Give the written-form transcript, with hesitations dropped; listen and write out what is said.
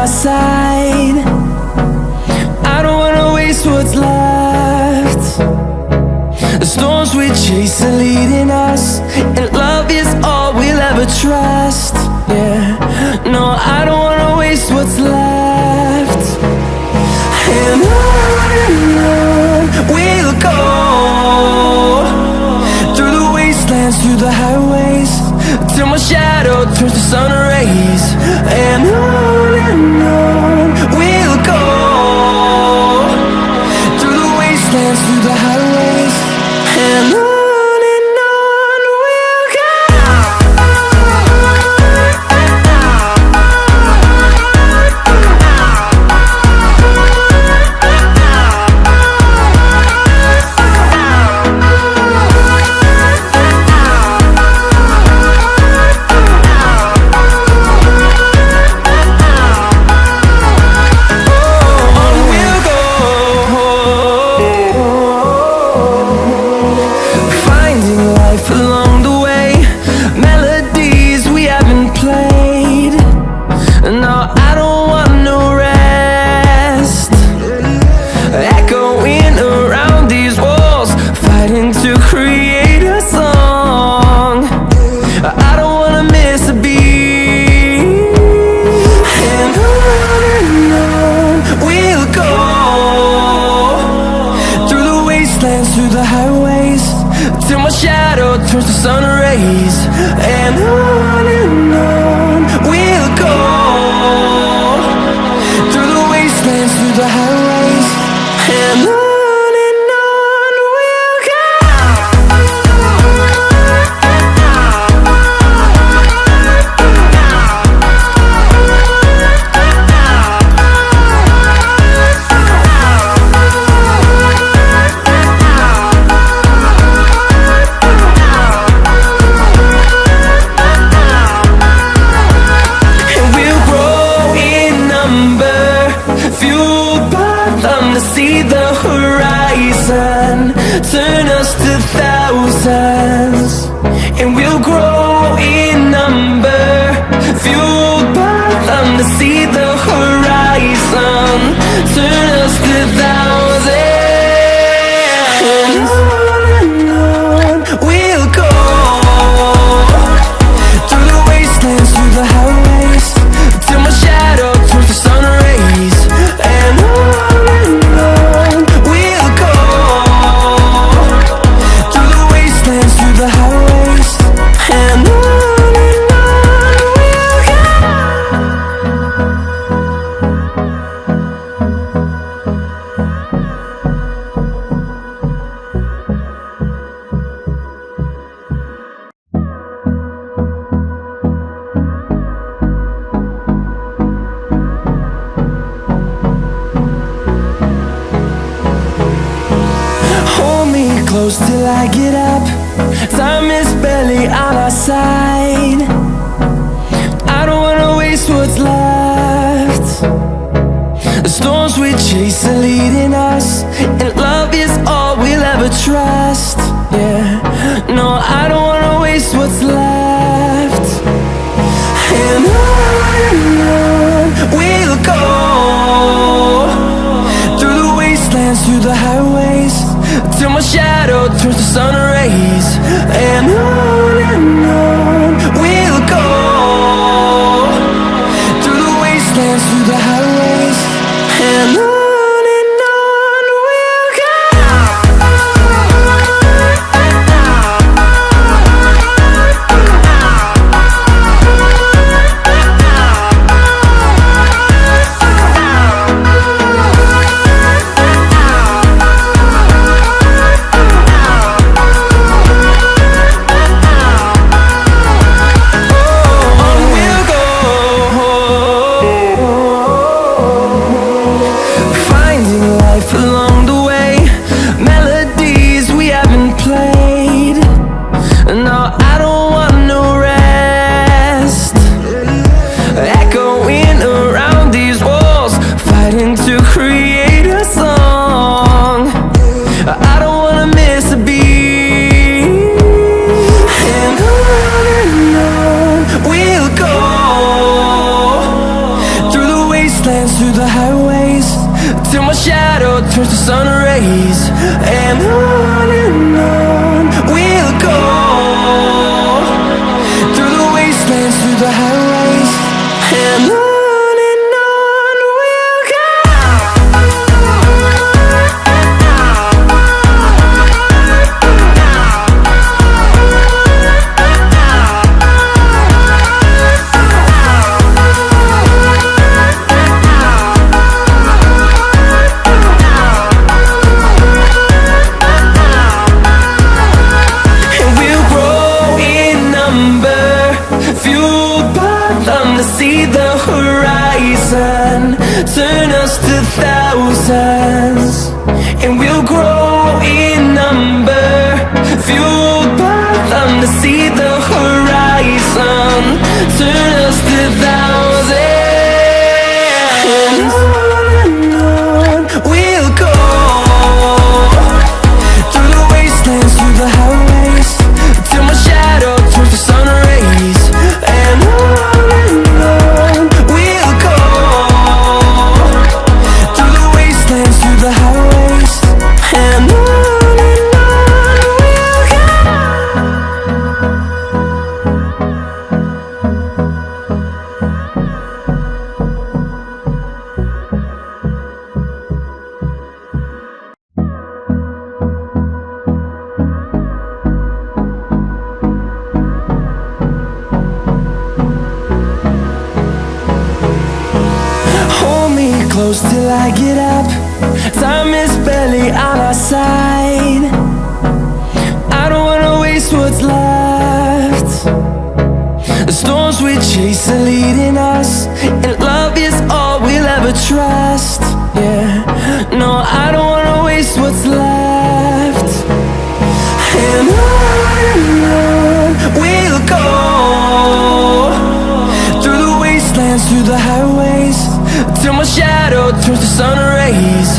our side. I don't wanna waste what's left. The storms we chase are leading us, and love is all we'll ever trust. Yeah, no, I don't wanna waste what's left. And on we'll go, through the wastelands, through the highways, till my shadow turns to sun rays. And on we'll go, through the wastelands, through the highways, and on we'll go. Turns to sun rays, and on we'll go, through the wastelands, through the highways, and on we'll go. See the horizon, turn us to thousands, and we'll grow in number, fueled by them. To see the horizon, turn us to thousands, and on we'll go, through the wastelands, through the highways, till my shadow turns to sun rays, and on the highways, and on we'll hold me close till I get up. Time is barely on our side. I don't wanna waste what's left. The storms we chase are leading us, and love is all we'll ever trust. Yeah, no, I don't wanna waste what's left. And on we'll go, through the wastelands, through the highways, till my shadow turns to sun rays, and on we'll go, through the wastelands, through the highways, and on we'll go. wastelands, through the highways, till my shadow turns to sun rays. And on we'll go, through the wastelands, through the highways, and on we'll go. Turn us to thousands, and we'll grow in number, fueled by them to see the horizon. Turn us to thousands, and on we'll go, through the wastelands, through the highways, till my shadow turns to sun rays. And on we'll go, through the highways, and on we'll go. Hold me close till I get up. Time is barely on our side. I don't wanna waste what's left. The storms we chase are leading us, and love is all we'll ever trust. Yeah, no, I don't wanna waste what's left. And on we'll go, through the wastelands, through the highways, till my shadow turns to sun rays.